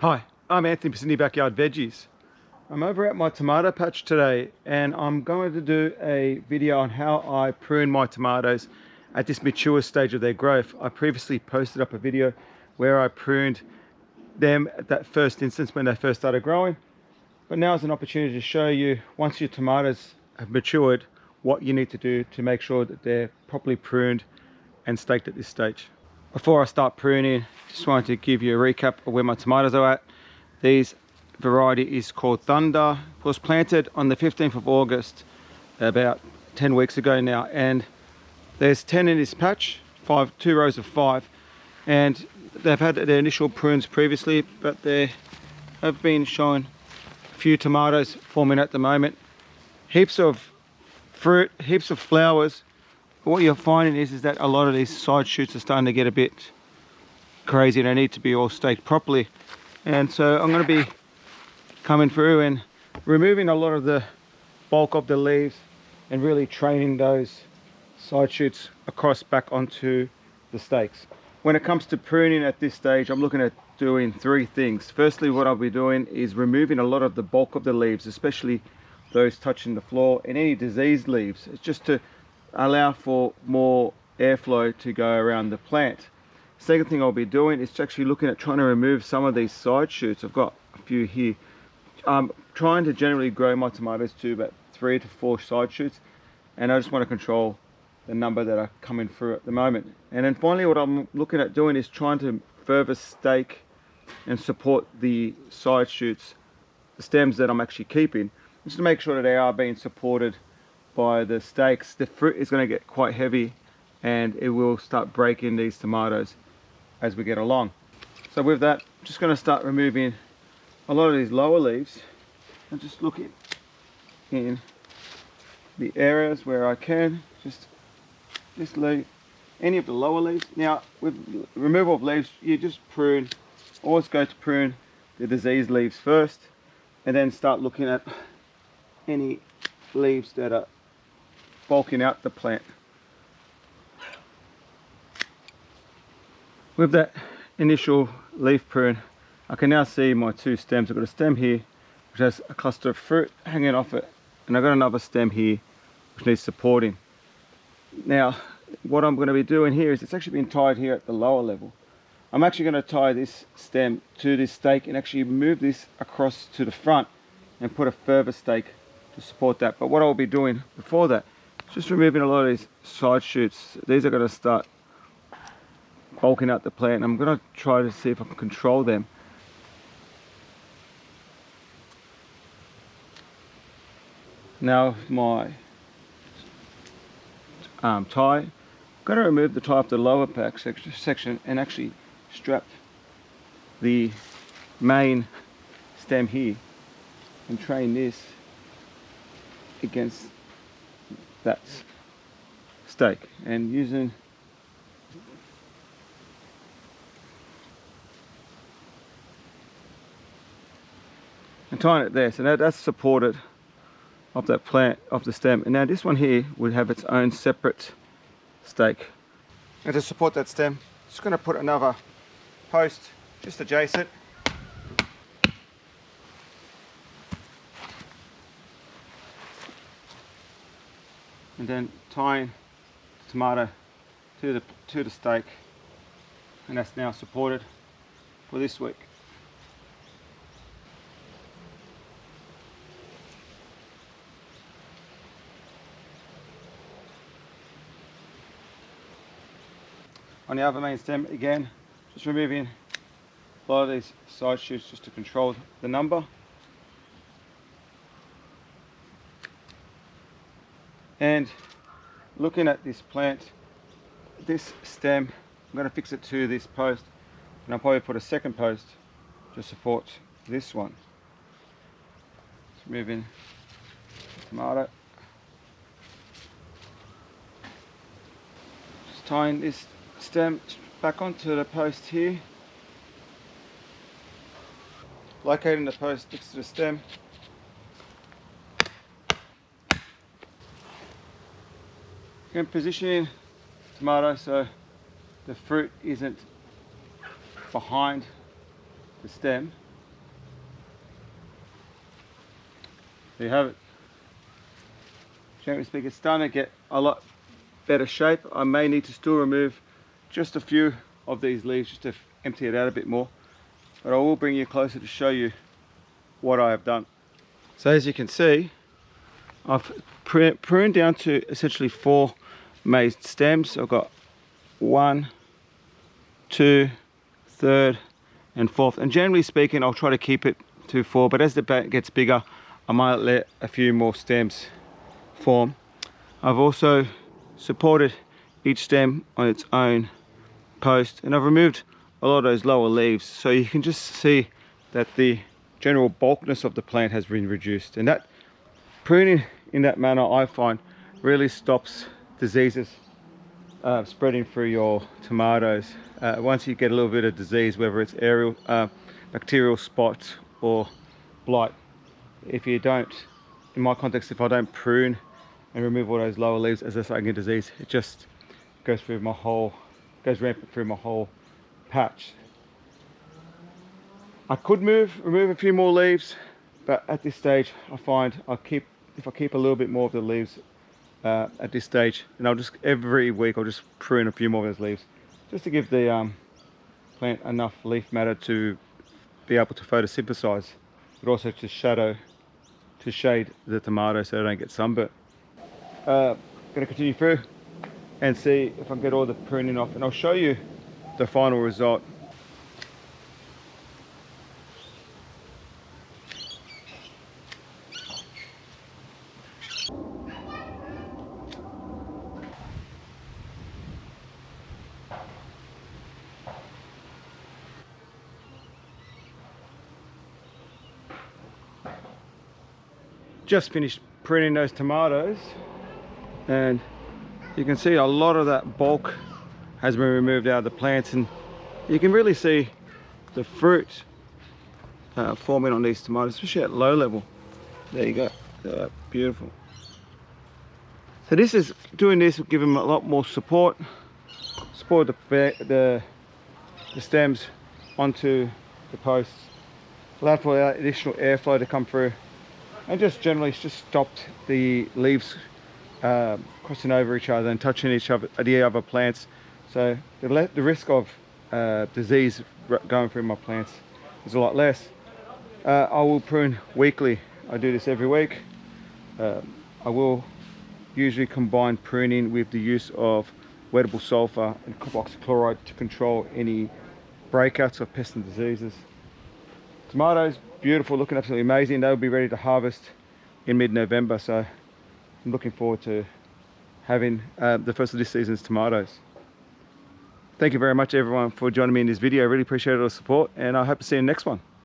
Hi, I'm Anthony from Sydney Backyard Veggies. I'm over at my tomato patch today and I'm going to do a video on how I prune my tomatoes at this mature stage of their growth. I previously posted up a video where I pruned them at that first instance when they first started growing. But now is an opportunity to show you, once your tomatoes have matured, what you need to do to make sure that they're properly pruned and staked at this stage. Before I start pruning, just wanted to give you a recap of where my tomatoes are at. This variety is called Thunder. It was planted on the 15th of August, about 10 weeks ago now, and there's 10 in this patch, 2 rows of 5, and they've had their initial prunes previously, but they have been showing a few tomatoes forming at the moment. Heaps of fruit, heaps of flowers. But what you're finding is that a lot of these side shoots are starting to get a bit crazy and they need to be all staked properly. And so I'm going to be coming through and removing a lot of the bulk of the leaves and really training those side shoots across back onto the stakes. When it comes to pruning at this stage, I'm looking at doing 3 things. Firstly, what I'll be doing is removing a lot of the bulk of the leaves, especially those touching the floor and any diseased leaves. It's just to allow for more airflow to go around the plant. Second thing I'll be doing is actually looking at trying to remove some of these side shoots. I've got a few here. I'm trying to generally grow my tomatoes to about 3 to 4 side shoots, and I just want to control the number that are coming through at the moment. And then finally, what I'm looking at doing is trying to further stake and support the side shoots, the stems that I'm actually keeping, just to make sure that they are being supported by the stakes. The fruit is going to get quite heavy and it will start breaking these tomatoes as we get along. So with that, I'm just going to start removing a lot of these lower leaves and just looking in the areas where I can just leave any of the lower leaves. Now with removal of leaves, you just prune, always go to prune the diseased leaves first and then start looking at any leaves that are bulking out the plant. With that initial leaf prune, I can now see my 2 stems. I've got a stem here which has a cluster of fruit hanging off it, and I've got another stem here which needs supporting. Now what I'm going to be doing here is, it's actually been tied here at the lower level. I'm actually going to tie this stem to this stake and actually move this across to the front and put a further stake to support that. But what I'll be doing before that, just removing a lot of these side shoots. These are going to start bulking out the plant. I'm going to try to see if I can control them. Now my tie, I'm going to remove the tie off the lower pack section and actually strap the main stem here and train this against that stake, and using and tying it there, so that's supported of that plant, of the stem. And now this one here would have its own separate stake, and to support that stem, just going to put another post just adjacent, and then tying the tomato to the stake, and that's now supported for this week. On the other main stem, again, just removing a lot of these side shoots just to control the number. And looking at this plant, this stem, I'm going to fix it to this post, and I'll probably put a second post to support this one. Just moving the tomato, just tying this stem back onto the post here, locating the post next to the stem. And positioning tomato so the fruit isn't behind the stem, There you have it. Generally speaking, it's starting to get a lot better shape. I may need to still remove just a few of these leaves just to empty it out a bit more, but I will bring you closer to show you what I have done. So as you can see, I've pruned down to essentially 4 main stems. I've got 1, 2, 3rd and 4th, and generally speaking I'll try to keep it to 4, but as the bat gets bigger I might let a few more stems form. I've also supported each stem on its own post, and I've removed a lot of those lower leaves, so you can just see that the general bulkness of the plant has been reduced, and that pruning in that manner I find really stops diseases spreading through your tomatoes. Once you get a little bit of disease, whether it's aerial bacterial spot or blight, if you don't, in my context, if I don't prune and remove all those lower leaves as they're starting to get disease, it just goes through my whole, goes rampant through my whole patch. I could remove a few more leaves, but at this stage I find if I keep a little bit more of the leaves at this stage, and I'll just every week I'll just prune a few more of those leaves just to give the plant enough leaf matter to be able to photosynthesize, but also to shade the tomatoes so they don't get sunburnt. Going to continue through and see if I can get all the pruning off, and I'll show you the final result. Just finished pruning those tomatoes, and you can see a lot of that bulk has been removed out of the plants, and you can really see the fruit forming on these tomatoes, especially at low level. There you go, beautiful. So doing this will give them a lot more support the stems onto the posts, allow for additional airflow to come through, and just generally it's just stopped the leaves crossing over each other and touching the other plants. So the risk of disease going through my plants is a lot less. I will prune weekly. I do this every week. I will usually combine pruning with the use of wettable sulfur and carboxyl chloride to control any breakouts of pests and diseases. Tomatoes, beautiful, looking absolutely amazing. They'll be ready to harvest in mid-November, so I'm looking forward to having the first of this season's tomatoes. Thank you very much everyone for joining me in this video. I really appreciate all the support, and I hope to see you in the next one.